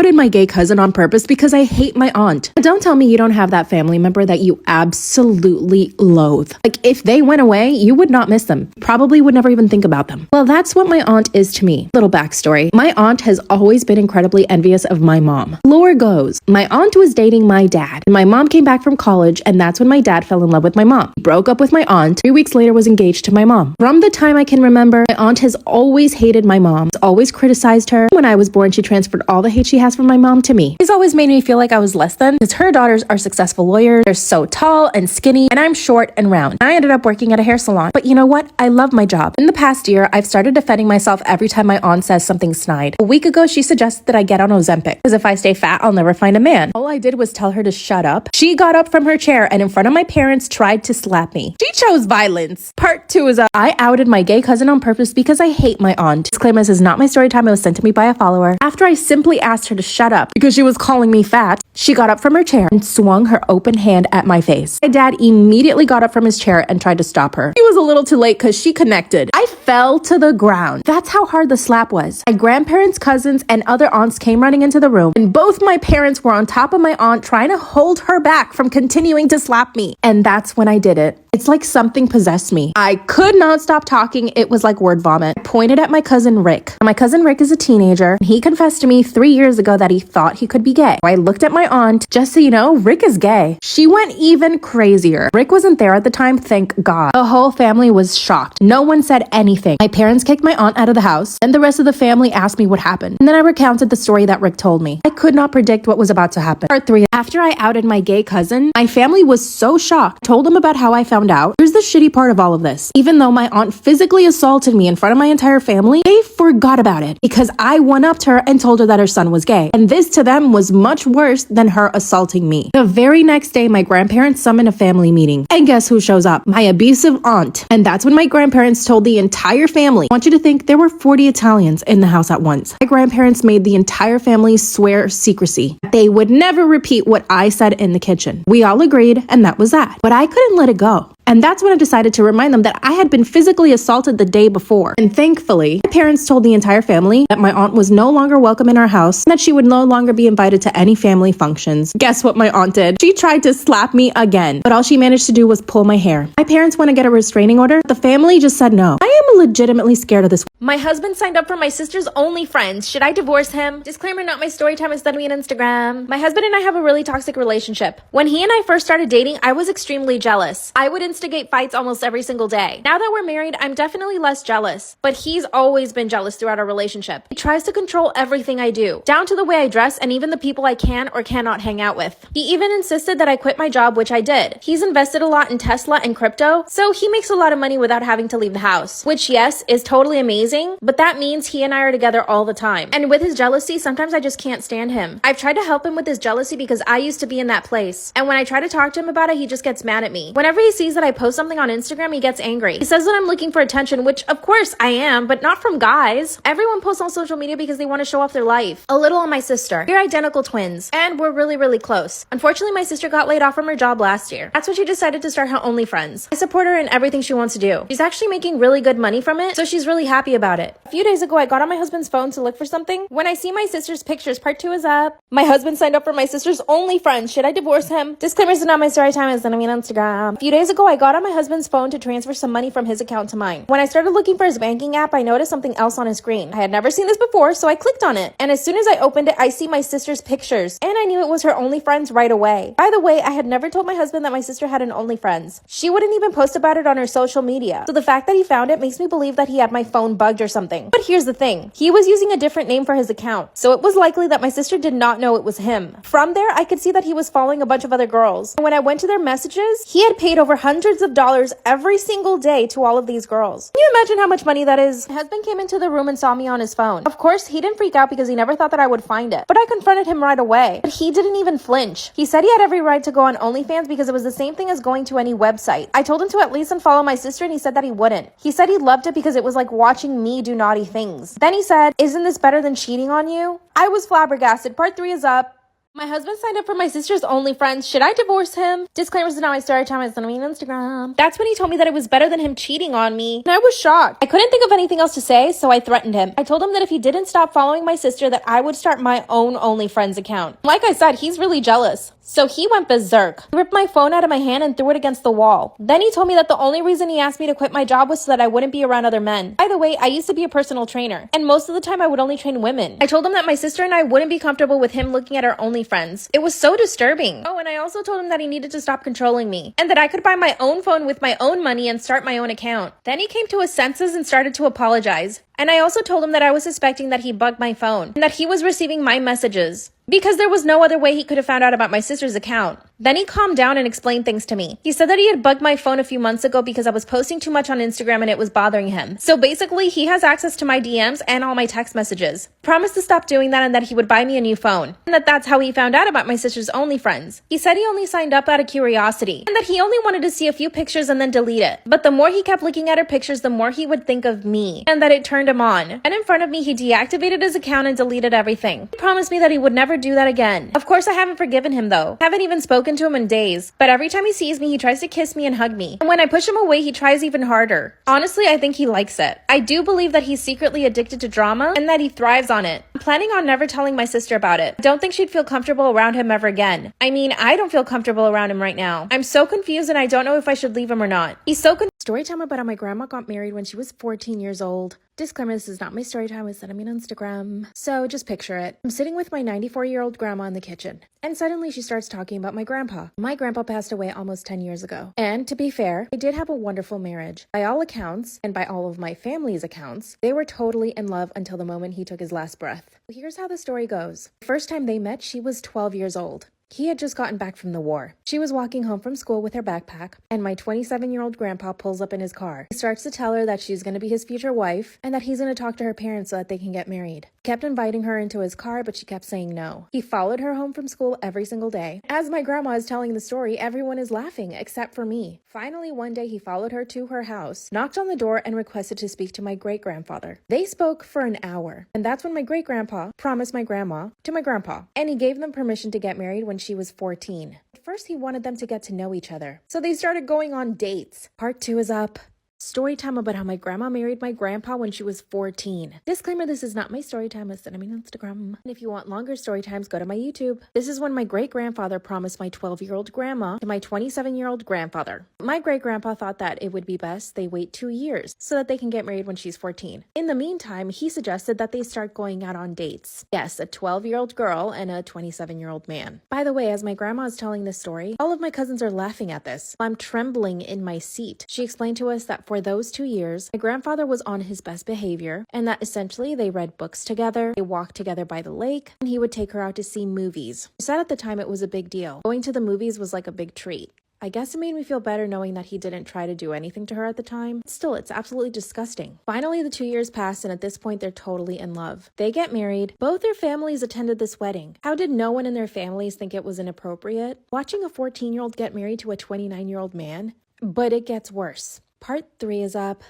outed my gay cousin on purpose because I hate my aunt. But don't tell me you don't have that family member that you absolutely loathe. Like, if they went away, you would not miss them. Probably would never even think about them. Well, that's what my aunt is to me. Little backstory. My aunt has always been incredibly envious of my mom. Lore goes, my aunt was dating my dad, and my mom came back from college, and that's when my dad fell in love with my mom. He broke up with my aunt. 3 weeks later was engaged to my mom. From the time I can remember, my aunt has always hated my mom, has always criticized her. When I was born, she transferred all the hate she has from my mom to me. She's always made me feel like I was less than, because her daughters are successful lawyers. They're so tall and skinny, and I'm short and round. I ended up working at a hair salon. But you know what? I love my job. In the past year, I've started defending myself every time my aunt says something snide. A week ago, she suggested that I get on Ozempic, because if I stay fat, I'll never find a man. All I did was tell her to shut up. She got up from her chair and in front of my parents tried to slap me. She chose violence. Part 2 is I outed my gay cousin on purpose because I hate my aunt. Disclaimer, this is not my story time. It was sent to me by a follower. After I simply asked her to shut up because she was calling me fat, she got up from her chair and swung her open hand at my face. My dad immediately got up from his chair and tried to stop her. He was a little too late because she connected. I fell to the ground. That's how hard the slap was. My grandparents, cousins, and other aunts came running into the room, and both my parents were on top of my aunt trying to hold her back from continuing to slap me. And that's when I did it. It's like something possessed me. I could not stop talking. It was like word vomit. I pointed at my cousin Rick. My cousin Rick is a teenager. He confessed to me 3 years ago that he thought he could be gay. I looked at my aunt. Just so you know, Rick is gay. She went even crazier. Rick wasn't there at the time, thank God. The whole family was shocked. No one said anything. My parents kicked my aunt out of the house, and the rest of the family asked me what happened. And then I recounted the story that Rick told me. I could not predict what was about to happen. Part 3. After I outed my gay cousin, my family was so shocked. I told them about how I found out. Here's the shitty part of all of this. Even though my aunt physically assaulted me in front of my entire family, they forgot about it because I one-upped her and told her that her son was gay. And this to them was much worse than her assaulting me. The very next day, my grandparents summoned a family meeting. And guess who shows up? My abusive aunt. And that's when my grandparents told the entire family. I want you to think there were 40 Italians in the house at once. My grandparents made the entire family swear secrecy. They would never repeat what I said in the kitchen. We all agreed, and that was that. But I couldn't let it go. And that's when I decided to remind them that I had been physically assaulted the day before. And thankfully, my parents told the entire family that my aunt was no longer welcome in our house and that she would no longer be invited to any family functions. Guess what my aunt did? She tried to slap me again, but all she managed to do was pull my hair. My parents want to get a restraining order. The family just said no. I am legitimately scared of this. My husband signed up for my sister's OnlyFriends. Should I divorce him? Disclaimer, not my story time. Instead of me on Instagram. My husband and I have a really toxic relationship. When he and I first started dating, I was extremely jealous. I would instigate fights almost every single day. Now that we're married, I'm definitely less jealous. But he's always been jealous throughout our relationship. He tries to control everything I do, down to the way I dress and even the people I can or cannot hang out with. He even insisted that I quit my job, which I did. He's invested a lot in Tesla and crypto, so he makes a lot of money without having to leave the house. Which, yes, is totally amazing, but that means he and I are together all the time. And with his jealousy, sometimes I just can't stand him. I've tried to help him with his jealousy because I used to be in that place. And when I try to talk to him about it, he just gets mad at me. Whenever he sees that I post something on Instagram, he gets angry. He says that I'm looking for attention, which of course I am, but not from guys. Everyone posts on social media because they want to show off their life. A little on my sister. We're identical twins, and we're really, really close. Unfortunately, my sister got laid off from her job last year. That's when she decided to start her OnlyFriends. I support her in everything she wants to do. She's actually making really good money from it, so she's really happy about it. A few days ago, I got on my husband's phone to look for something. When I see my sister's pictures, part 2 is up. My husband signed up for my sister's OnlyFriends. Should I divorce him? Disclaimer, this is not my story time. It's gonna be on Instagram. A few days ago, I got on my husband's phone to transfer some money from his account to mine. When I started looking for his banking app, I noticed something else on his screen. I had never seen this before, so I clicked on it. And as soon as I opened it, I see my sister's pictures. And I knew it was her OnlyFriends right away. By the way, I had never told my husband that my sister had an OnlyFriends. She wouldn't even post about it on her social media. So the fact that he found it makes me believe that he had my phone bugged or something. But here's the thing. He was using a different name for his account. So it was likely that my sister did not know it was him. From there, I could see that he was following a bunch of other girls. And when I went to their messages, he had paid over hundreds of dollars every single day to all of these girls. Can you imagine how much money that is? My husband came into the room and saw me on his phone. Of course, he didn't freak out because he never thought that I would find it. But I confronted him right away. But he didn't even flinch. He said he had every right to go on OnlyFans because it was the same thing as going to any website. I told him to at least unfollow my sister and he said that he wouldn't. He said he loved it because it was like watching me do naughty things. Then he said, "Isn't this better than cheating on you?" I was flabbergasted. Part 3 is up. My husband signed up for my sister's OnlyFriends. Should I divorce him? Disclaimers is not my story time. It's not me on Instagram. That's when he told me that it was better than him cheating on me. And I was shocked. I couldn't think of anything else to say, so I threatened him. I told him that if he didn't stop following my sister, that I would start my own OnlyFriends account. Like I said, he's really jealous. So he went berserk. He ripped my phone out of my hand and threw it against the wall. Then he told me that the only reason he asked me to quit my job was so that I wouldn't be around other men. By the way, I used to be a personal trainer, and most of the time I would only train women. I told him that my sister and I wouldn't be comfortable with him looking at our OnlyFriends. It was so disturbing. Oh, and I also told him that he needed to stop controlling me, and that I could buy my own phone with my own money and start my own account. Then he came to his senses and started to apologize. And I also told him that I was suspecting that he bugged my phone, and that he was receiving my messages, because there was no other way he could have found out about my sister's account. Then he calmed down and explained things to me. He said that he had bugged my phone a few months ago because I was posting too much on Instagram and it was bothering him. So basically, he has access to my DMs and all my text messages. Promised to stop doing that and that he would buy me a new phone. And that's how he found out about my sister's OnlyFriends. He said he only signed up out of curiosity, and that he only wanted to see a few pictures and then delete it. But the more he kept looking at her pictures, the more he would think of me, and that it turned him on. And in front of me, he deactivated his account and deleted everything. He promised me that he would never do that again. Of course, I haven't forgiven him though. Haven't even spoken to him in days. But every time he sees me, he tries to kiss me and hug me. And when I push him away, he tries even harder. Honestly, I think he likes it. I do believe that he's secretly addicted to drama and that he thrives on it. I'm planning on never telling my sister about it. I don't think she'd feel comfortable around him ever again. I mean, I don't feel comfortable around him right now. I'm so confused and I don't know if I should leave him or not. He's so Storytime about how my grandma got married when she was 14 years old. Disclaimer, this is not my story time, it's that I'm on Instagram. So just picture it. I'm sitting with my 94-year-old grandma in the kitchen, and suddenly she starts talking about my grandpa. My grandpa passed away almost 10 years ago. And to be fair, they did have a wonderful marriage. By all accounts, and by all of my family's accounts, they were totally in love until the moment he took his last breath. Here's how the story goes. The first time they met, she was 12 years old. He had just gotten back from the war. She was walking home from school with her backpack, and my 27-year-old grandpa pulls up in his car. He starts to tell her that she's going to be his future wife, and that he's going to talk to her parents so that they can get married. He kept inviting her into his car, but she kept saying no. He followed her home from school every single day. As my grandma is telling the story, everyone is laughing, except for me. Finally, one day he followed her to her house, knocked on the door, and requested to speak to my great-grandfather. They spoke for an hour, and that's when my great-grandpa promised my grandma to my grandpa, and he gave them permission to get married when she was 14. At first, he wanted them to get to know each other, so they started going on dates. Part 2 is up. Story time about how my grandma married my grandpa when she was 14. Disclaimer, this is not my story time, it's on Instagram. And if you want longer story times, go to my YouTube. This is when my great-grandfather promised my 12-year-old grandma to my 27-year-old grandfather. My great-grandpa thought that it would be best they wait 2 years so that they can get married when she's 14. In the meantime, he suggested that they start going out on dates. Yes, a 12-year-old girl and a 27-year-old man. By the way, as my grandma is telling this story, all of my cousins are laughing at this. I'm trembling in my seat. She explained to us that for those 2 years, my grandfather was on his best behavior, and that essentially they read books together, they walked together by the lake, and he would take her out to see movies. She said at the time it was a big deal. Going to the movies was like a big treat. I guess it made me feel better knowing that he didn't try to do anything to her at the time. Still, it's absolutely disgusting. Finally, the 2 years passed, and at this point, they're totally in love. They get married. Both their families attended this wedding. How did no one in their families think it was inappropriate? Watching a 14-year-old get married to a 29-year-old man? But it gets worse. Part 3 is up.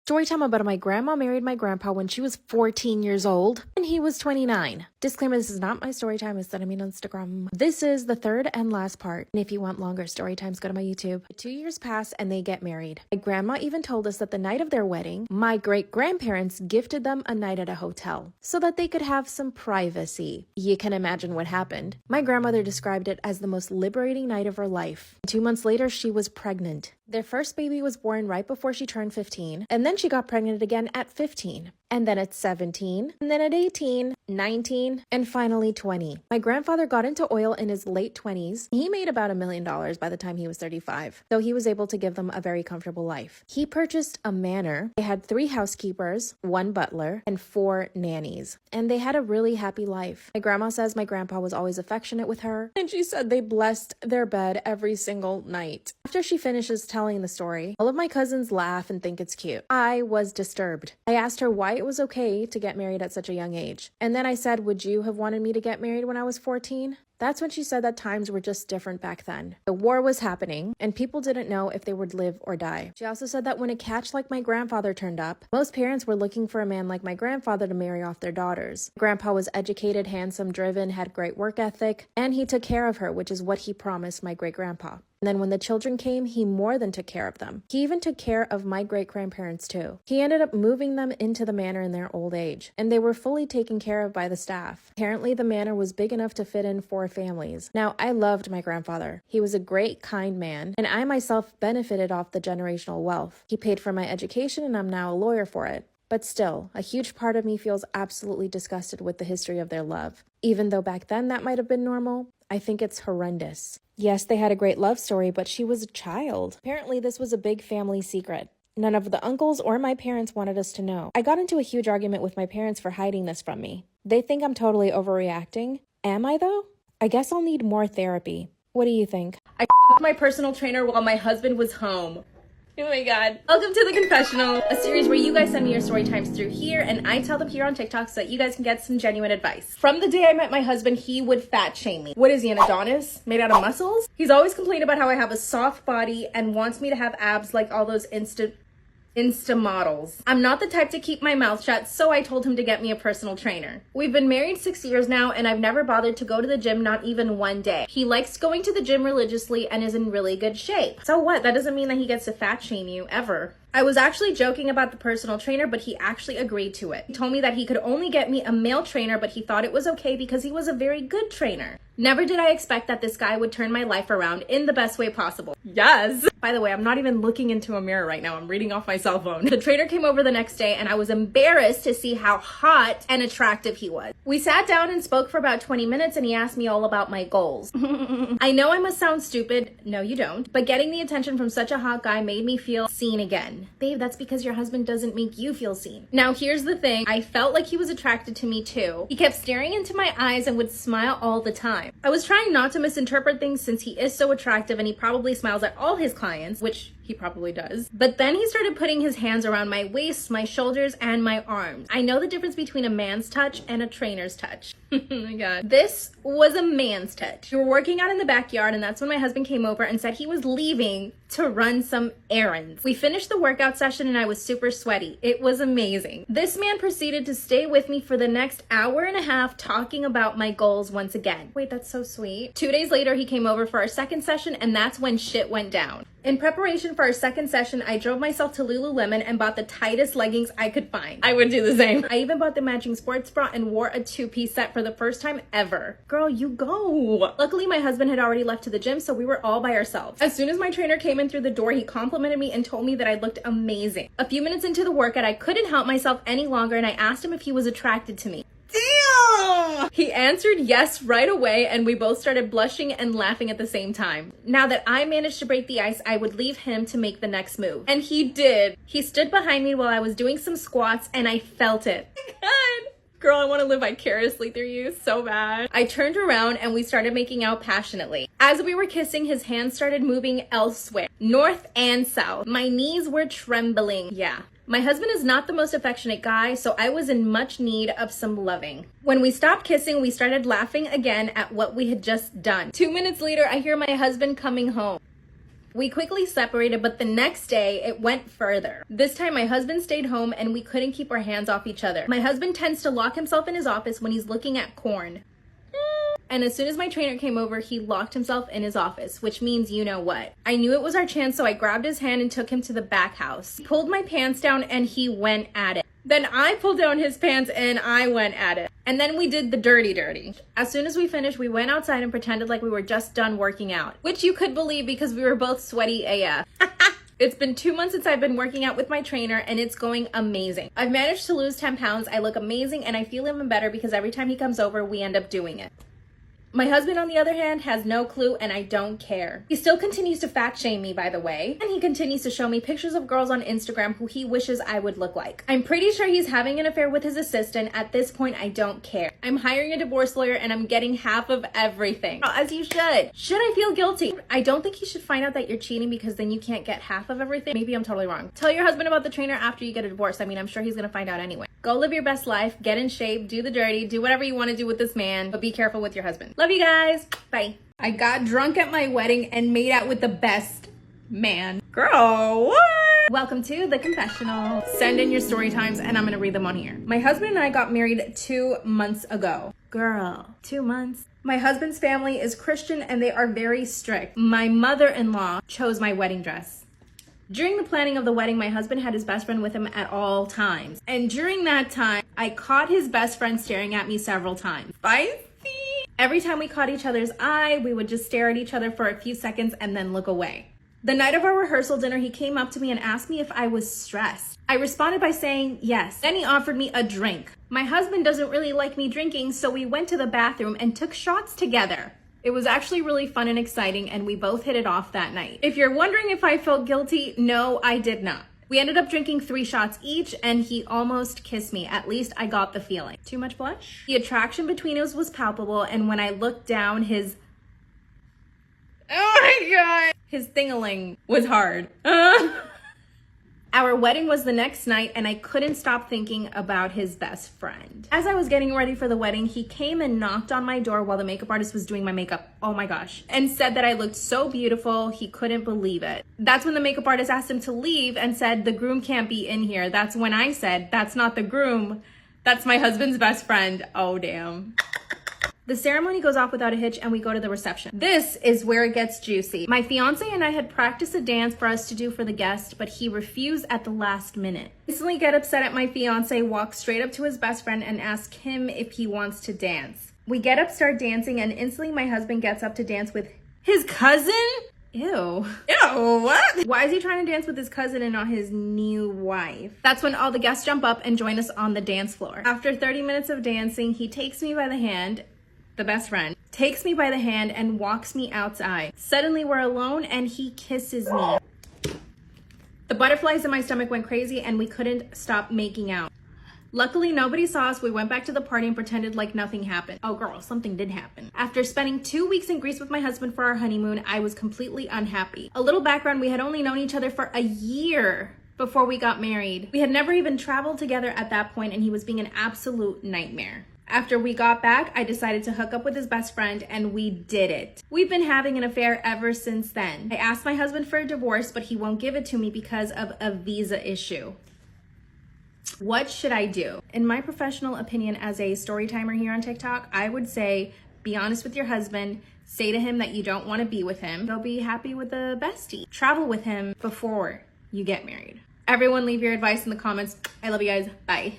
Storytime about how my grandma married my grandpa when she was 14 years old and he was 29. Disclaimer, this is not my story time, it's that I'm on Instagram. This is the third and last part. And if you want longer story times, go to my YouTube. 2 years pass and they get married. My grandma even told us that the night of their wedding, my great-grandparents gifted them a night at a hotel so that they could have some privacy. You can imagine what happened. My grandmother described it as the most liberating night of her life. 2 months later, she was pregnant. Their first baby was born right before she turned 15, and then she got pregnant again at 15, and then at 17, and then at 18, 19, and finally 20. My grandfather got into oil in his late 20s. He made about $1 million by the time he was 35, so he was able to give them a very comfortable life. He purchased a manor. They had 3 housekeepers, 1 butler, and 4 nannies, and they had a really happy life. My grandma says my grandpa was always affectionate with her, and she said they blessed their bed every single night. After she finishes telling the story, all of my cousins laugh and think it's cute. I was disturbed. I asked her why it was okay to get married at such a young age. And then I said, would you have wanted me to get married when I was 14? That's when she said that times were just different back then. The war was happening, and people didn't know if they would live or die. She also said that when a catch like my grandfather turned up, most parents were looking for a man like my grandfather to marry off their daughters. Grandpa was educated, handsome, driven, had great work ethic, and he took care of her, which is what he promised my great-grandpa. And then when the children came, he more than took care of them. He even took care of my great-grandparents too. He ended up moving them into the manor in their old age, and they were fully taken care of by the staff. Apparently, the manor was big enough to fit in 4 families. Now, I loved my grandfather. He was a great, kind man, and I myself benefited off the generational wealth. He paid for my education, and I'm now a lawyer for it. But still, a huge part of me feels absolutely disgusted with the history of their love. Even though back then that might have been normal, I think it's horrendous. Yes, they had a great love story, but she was a child. Apparently, this was a big family secret. None of the uncles or my parents wanted us to know. I got into a huge argument with my parents for hiding this from me. They think I'm totally overreacting. Am I, though? I guess I'll need more therapy. What do you think? I f***ed my personal trainer while my husband was home. Oh my god. Welcome to The Confessional, a series where you guys send me your story times through here and I tell them here on TikTok so that you guys can get some genuine advice. From the day I met my husband, he would fat shame me. What is he, an Adonis? Made out of muscles? He's always complained about how I have a soft body and wants me to have abs like all those Insta models. I'm not the type to keep my mouth shut, so I told him to get me a personal trainer. We've been married 6 years now, and I've never bothered to go to the gym, not even one day. He likes going to the gym religiously and is in really good shape. So what? That doesn't mean that he gets to fat shame you, ever. I was actually joking about the personal trainer, but he actually agreed to it. He told me that he could only get me a male trainer, but he thought it was okay because he was a very good trainer. Never did I expect that this guy would turn my life around in the best way possible. Yes! By the way, I'm not even looking into a mirror right now. I'm reading off my cell phone. The trainer came over the next day and I was embarrassed to see how hot and attractive he was. We sat down and spoke for about 20 minutes and he asked me all about my goals. I know I must sound stupid. No, you don't. But getting the attention from such a hot guy made me feel seen again. Babe, that's because your husband doesn't make you feel seen. Now, here's the thing. I felt like he was attracted to me too. He kept staring into my eyes and would smile all the time. I was trying not to misinterpret things since he is so attractive and he probably smiles at all his clients, which he probably does. But then he started putting his hands around my waist, my shoulders, and my arms. I know the difference between a man's touch and a trainer's touch. Oh my god. This was a man's touch. We were working out in the backyard and that's when my husband came over and said he was leaving to run some errands. We finished the workout session and I was super sweaty. It was amazing. This man proceeded to stay with me for the next hour and a half talking about my goals once again. Wait, that's so sweet. 2 days later, he came over for our second session and that's when shit went down. In preparation for our second session, I drove myself to Lululemon and bought the tightest leggings I could find. I would do the same. I even bought the matching sports bra and wore a 2-piece set for the first time ever. Girl, you go. Luckily, my husband had already left to the gym, so we were all by ourselves. As soon as my trainer came in through the door, he complimented me and told me that I looked amazing. A few minutes into the workout, I couldn't help myself any longer and I asked him if he was attracted to me. Damn! He answered yes right away and we both started blushing and laughing at the same time. Now that I managed to break the ice, I would leave him to make the next move. And he did. He stood behind me while I was doing some squats and I felt it. God. Girl, I want to live vicariously through you so bad. I turned around and we started making out passionately. As we were kissing, his hands started moving elsewhere, north and south. My knees were trembling. Yeah. My husband is not the most affectionate guy, so I was in much need of some loving. When we stopped kissing, we started laughing again at what we had just done. 2 minutes later, I hear my husband coming home. We quickly separated, but the next day, it went further. This time, my husband stayed home and we couldn't keep our hands off each other. My husband tends to lock himself in his office when he's looking at corn. And as soon as my trainer came over, he locked himself in his office, which means you know what. I knew it was our chance, so I grabbed his hand and took him to the back house. He pulled my pants down and he went at it. Then I pulled down his pants and I went at it. And then we did the dirty. As soon as we finished, we went outside and pretended like we were just done working out, which you could believe because we were both sweaty AF. It's been 2 months since I've been working out with my trainer and it's going amazing. I've managed to lose 10 pounds. I look amazing and I feel even better because every time he comes over, we end up doing it. My husband, on the other hand, has no clue and I don't care. He still continues to fat shame me, by the way, and he continues to show me pictures of girls on Instagram who he wishes I would look like. I'm pretty sure he's having an affair with his assistant. At this point, I don't care. I'm hiring a divorce lawyer and I'm getting half of everything. As you should. Should I feel guilty? I don't think he should find out that you're cheating because then you can't get half of everything. Maybe I'm totally wrong. Tell your husband about the trainer after you get a divorce. I mean, I'm sure he's gonna find out anyway. Go live your best life, get in shape, do the dirty, do whatever you want to do with this man, but be careful with your husband. Love you guys. Bye. I got drunk at my wedding and made out with the best man. Girl, what? Welcome to the confessional. Send in your story times and I'm gonna read them on here. My husband and I got married 2 months ago. Girl, 2 months. My husband's family is Christian and they are very strict. My mother-in-law chose my wedding dress. During the planning of the wedding, my husband had his best friend with him at all times. And during that time, I caught his best friend staring at me several times. Spicy! Every time we caught each other's eye, we would just stare at each other for a few seconds and then look away. The night of our rehearsal dinner, he came up to me and asked me if I was stressed. I responded by saying yes. Then he offered me a drink. My husband doesn't really like me drinking, so we went to the bathroom and took shots together. It was actually really fun and exciting, and we both hit it off that night. If you're wondering if I felt guilty, no, I did not. We ended up drinking 3 shots each, and he almost kissed me. At least I got the feeling. Too much blush? The attraction between us was palpable, and when I looked down, his... Oh my God! His thingling was hard. Our wedding was the next night, and I couldn't stop thinking about his best friend. As I was getting ready for the wedding, he came and knocked on my door while the makeup artist was doing my makeup. Oh my gosh. And said that I looked so beautiful, he couldn't believe it. That's when the makeup artist asked him to leave and said, the groom can't be in here. That's when I said, that's not the groom. That's my husband's best friend. Oh, damn. The ceremony goes off without a hitch and we go to the reception. This is where it gets juicy. My fiance and I had practiced a dance for us to do for the guest, but he refused at the last minute. Instantly get upset at my fiance, walk straight up to his best friend and ask him if he wants to dance. We get up, start dancing, and instantly my husband gets up to dance with his cousin? Ew. Ew, what? Why is he trying to dance with his cousin and not his new wife? That's when all the guests jump up and join us on the dance floor. After 30 minutes of dancing, he takes me by the hand, the best friend, takes me by the hand and walks me outside. Suddenly we're alone and he kisses me. The butterflies in my stomach went crazy and we couldn't stop making out. Luckily, nobody saw us. We went back to the party and pretended like nothing happened. Oh girl, something did happen. After spending 2 weeks in Greece with my husband for our honeymoon, I was completely unhappy. A little background, we had only known each other for a year before we got married. We had never even traveled together at that point and he was being an absolute nightmare. After we got back, I decided to hook up with his best friend and we did it. We've been having an affair ever since then. I asked my husband for a divorce, but he won't give it to me because of a visa issue. What should I do? In my professional opinion as a story timer here on TikTok, I would say be honest with your husband, say to him that you don't want to be with him. Go be happy with a bestie. Travel with him before you get married. Everyone leave your advice in the comments. I love you guys. Bye.